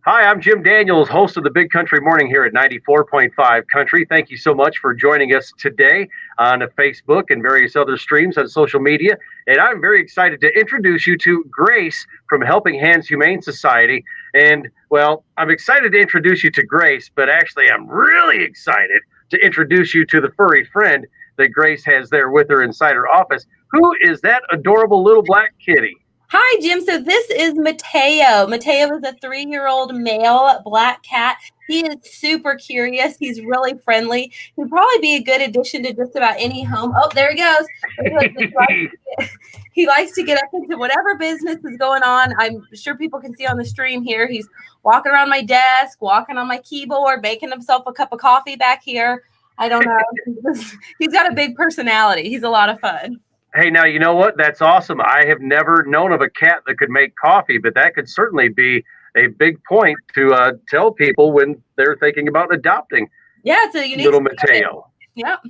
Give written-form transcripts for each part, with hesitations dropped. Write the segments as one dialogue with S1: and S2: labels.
S1: Hi, I'm Jim Daniels, host of the Big Country Morning here at 94.5 Country. Thank you so much for joining us today on Facebook and various other streams on social media. And I'm very excited to introduce you to Grace from Helping Hands Humane Society. And, well, I'm excited to introduce you to Grace, but actually, I'm really excited to introduce you to the furry friend that Grace has there with her inside her office. Who is that adorable little black kitty?
S2: Hi, Jim. So this is Mateo. Mateo is a 3-year-old male black cat. He is super curious. He's really friendly. He'd probably be a good addition to just about any home. Oh, there he goes. He likes to get up into whatever business is going on. I'm sure people can see on the stream here. He's walking around my desk, walking on my keyboard, making himself a cup of coffee back here. I don't know. He's got a big personality. He's a lot of fun.
S1: Hey, now, you know what? That's awesome. I have never known of a cat that could make coffee, but that could certainly be a big point to tell people when they're thinking about adopting.
S2: Yeah, it's a unique
S1: little Mateo.
S2: Yep.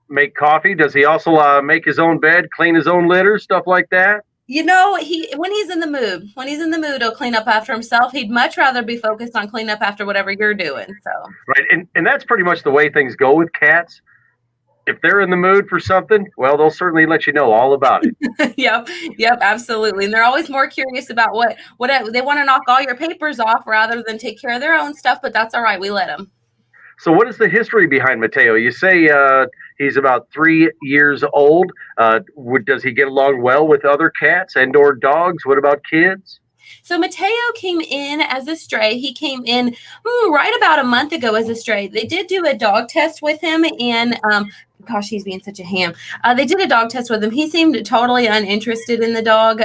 S1: Make coffee. Does he also make his own bed, clean his own litter, stuff like that?
S2: You know, when he's in the mood, he'll clean up after himself. He'd much rather be focused on cleaning up after whatever you're doing. So
S1: right, and that's pretty much the way things go with cats. If they're in the mood for something, well, they'll certainly let you know all about it.
S2: Yep, absolutely. And they're always more curious about what they want to knock all your papers off rather than take care of their own stuff. But that's all right. We let them.
S1: So what is the history behind Mateo? You say he's about 3 years old. Does he get along well with other cats and or dogs? What about kids?
S2: So Mateo came in as a stray. He came in right about a month ago as a stray. They did do a dog test with him, and gosh, he's being such a ham. They did a dog test with him. He seemed totally uninterested in the dog.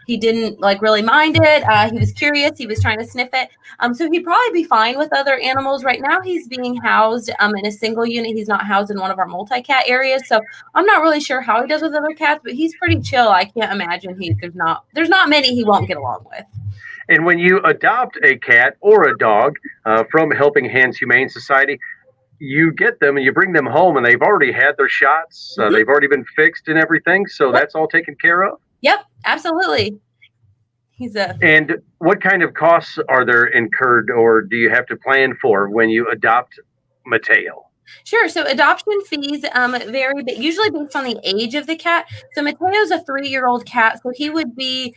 S2: He didn't really mind it. He was curious. He was trying to sniff it. So he'd probably be fine with other animals. Right now, he's being housed in a single unit. He's not housed in one of our multi-cat areas. So I'm not really sure how he does with other cats, but he's pretty chill. I can't imagine there's not many he won't get along with.
S1: And when you adopt a cat or a dog from Helping Hands Humane Society, you get them and you bring them home and they've already had their shots. They've already been fixed and everything. So that's all taken care of?
S2: Yep, absolutely.
S1: And what kind of costs are there incurred or do you have to plan for when you adopt Mateo?
S2: Sure. So adoption fees vary, but usually based on the age of the cat. So Mateo's a 3-year-old cat. So he would be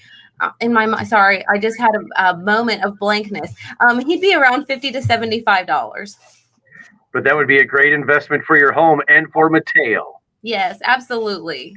S2: in my mind. Sorry, I just had a moment of blankness. He'd be around $50 to $75.
S1: But that would be a great investment for your home and for Mateo.
S2: Yes, absolutely.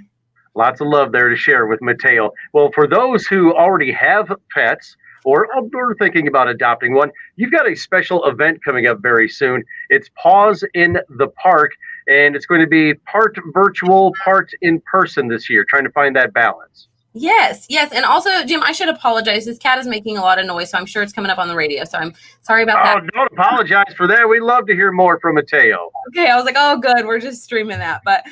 S1: Lots of love there to share with Mateo. Well, for those who already have pets or are thinking about adopting one, you've got a special event coming up very soon. It's Paws in the Park, and it's going to be part virtual, part in person this year, trying to find that balance.
S2: Yes. And also, Jim, I should apologize. This cat is making a lot of noise, so I'm sure it's coming up on the radio. So I'm sorry about that.
S1: Oh, don't apologize for that. We'd love to hear more from Mateo.
S2: Okay, I was like, oh, good. We're just streaming that, but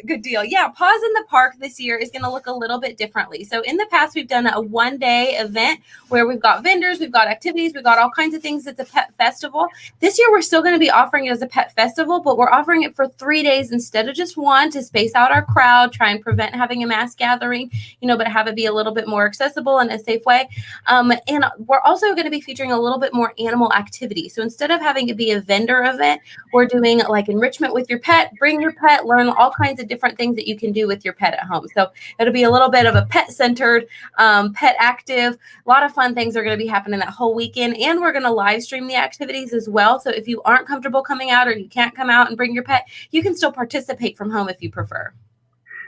S2: good deal. Yeah, Paws in the Park this year is going to look a little bit differently. So in the past, we've done a one-day event where we've got vendors, we've got activities, we've got all kinds of things. It's a pet festival. This year, we're still going to be offering it as a pet festival, but we're offering it for 3 days instead of just one to space out our crowd, try and prevent having a mass gathering, but have it be a little bit more accessible in a safe way. And we're also going to be featuring a little bit more animal activity. So instead of having it be a vendor event, we're doing like enrichment with your pet, bring your pet, learn all kinds of different things that you can do with your pet at home. So it'll be a little bit of a pet-centered, pet active. A lot of fun things are going to be happening that whole weekend. And we're going to live stream the activities as well. So if you aren't comfortable coming out or you can't come out and bring your pet, you can still participate from home if you prefer.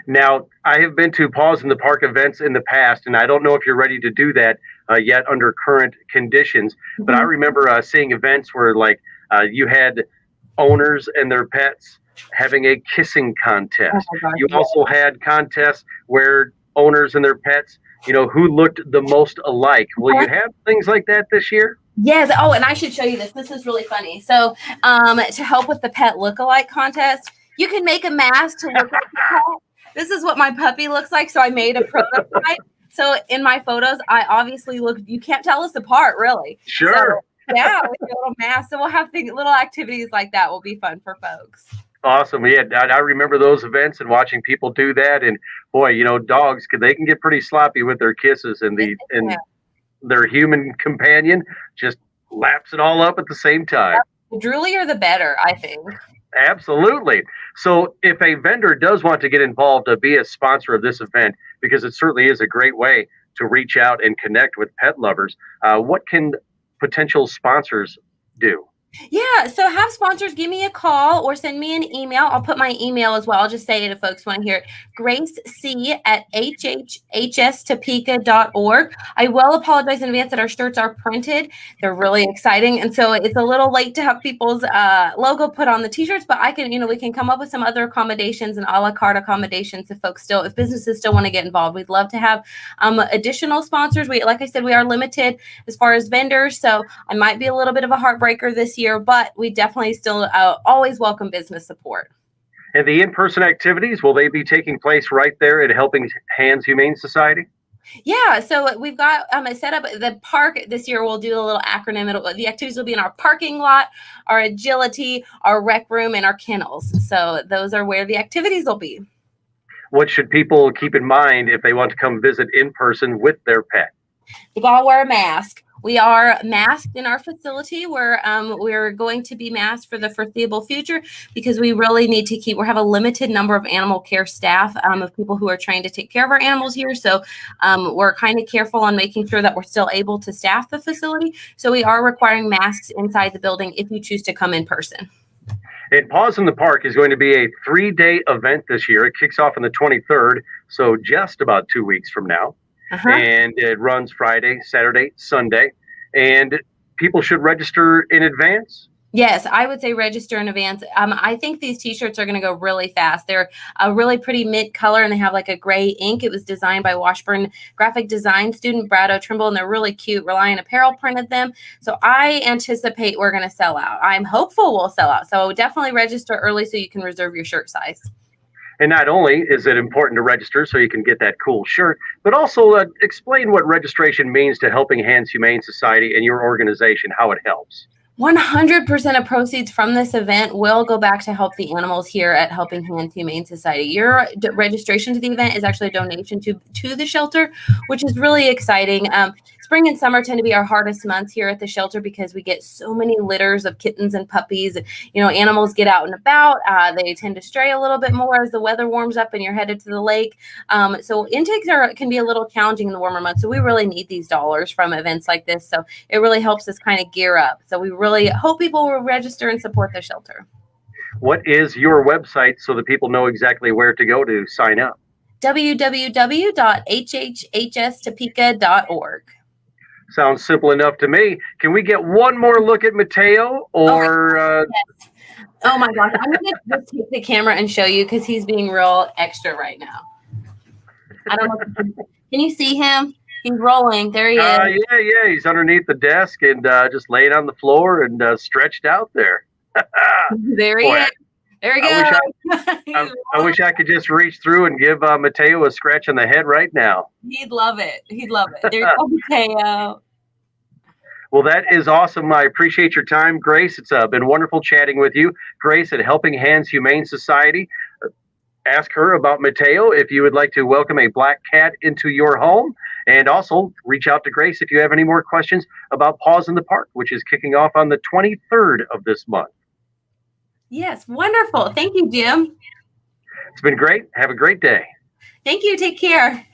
S1: Now, I have been to Paws in the Park events in the past, and I don't know if you're ready to do that yet under current conditions, but I remember seeing events where you had owners and their pets having a kissing contest. You also had contests where owners and their pets, who looked the most alike. Will you have things like that this year?
S2: Yes. Oh, and I should show you this. This is really funny. So to help with the pet look-alike contest, you can make a mask to look like the pet. This is what my puppy looks like. So I made a prototype. So in my photos, I obviously you can't tell us apart, really.
S1: Sure.
S2: So, yeah, with a little mask. So we'll have little activities like that will be fun for folks.
S1: Awesome. Yeah, I remember those events and watching people do that. And boy, dogs, they can get pretty sloppy with their kisses and their human companion, just laps it all up at the same time.
S2: The droolier, the better, I think.
S1: Absolutely. So, if a vendor does want to get involved, be a sponsor of this event, because it certainly is a great way to reach out and connect with pet lovers, what can potential sponsors do?
S2: Yeah, so have sponsors give me a call or send me an email. I'll put my email as well. I'll just say it if folks want to hear it. gracec@hhstopeka.org. I will apologize in advance that our shirts are printed. They're really exciting. And so it's a little late to have people's logo put on the t-shirts, but I can, we can come up with some other accommodations and a la carte accommodations if businesses still want to get involved. We'd love to have additional sponsors. Like I said, we are limited as far as vendors. So I might be a little bit of a heartbreaker this year, but we definitely still always welcome business support.
S1: And the in-person activities, will they be taking place right there at Helping Hands Humane Society?
S2: Yeah, so we've got a set up the park this year. We'll do a little acronym. The activities will be in our parking lot, our agility, our rec room, and our kennels. So those are where the activities will be.
S1: What should people keep in mind if they want to come visit in person with their pet?
S2: You gotta wear a mask. We are masked in our facility. We're going to be masked for the foreseeable future because we really need to we have a limited number of animal care staff of people who are trained to take care of our animals here. So we're kind of careful on making sure that we're still able to staff the facility. So we are requiring masks inside the building if you choose to come in person.
S1: And Paws in the Park is going to be a 3-day event this year. It kicks off on the 23rd, so just about 2 weeks from now. And it runs Friday, Saturday, Sunday. And people should register in advance?
S2: Yes, I would say register in advance. I think these t-shirts are going to go really fast. They're a really pretty mint color, and they have like a gray ink. It was designed by Washburn graphic design student Brad O'Trimble, and they're really cute. Reliant Apparel printed them. So I anticipate we're going to sell out. I'm hopeful we'll sell out. So definitely register early so you can reserve your shirt size.
S1: And not only is it important to register so you can get that cool shirt, but also explain what registration means to Helping Hands Humane Society and your organization, how it helps.
S2: 100% of proceeds from this event will go back to help the animals here at Helping Hands Humane Society. Your registration to the event is actually a donation to the shelter, which is really exciting. Spring and summer tend to be our hardest months here at the shelter because we get so many litters of kittens and puppies. Animals get out and about. They tend to stray a little bit more as the weather warms up and you're headed to the lake. So intakes can be a little challenging in the warmer months. So we really need these dollars from events like this. So it really helps us kind of gear up. So we really hope people will register and support the shelter.
S1: What is your website so that people know exactly where to go to sign up?
S2: www.hhstopeka.org.
S1: Sounds simple enough to me. Can we get one more look at Mateo?
S2: Yes. Oh my gosh. I'm going to just take the camera and show you because he's being real extra right now. I don't know. Can you see him? He's rolling. There he is.
S1: Yeah. He's underneath the desk and just laying on the floor and stretched out there.
S2: There he is. There we go.
S1: I wish I could just reach through and give Mateo a scratch on the head right now.
S2: He'd love it. There you go, Mateo.
S1: Well, that is awesome. I appreciate your time, Grace. It's been wonderful chatting with you. Grace at Helping Hands Humane Society. Ask her about Mateo if you would like to welcome a black cat into your home. And also reach out to Grace if you have any more questions about Paws in the Park, which is kicking off on the 23rd of this month.
S2: Yes, wonderful. Thank you, Jim.
S1: It's been great. Have a great day.
S2: Thank you. Take care.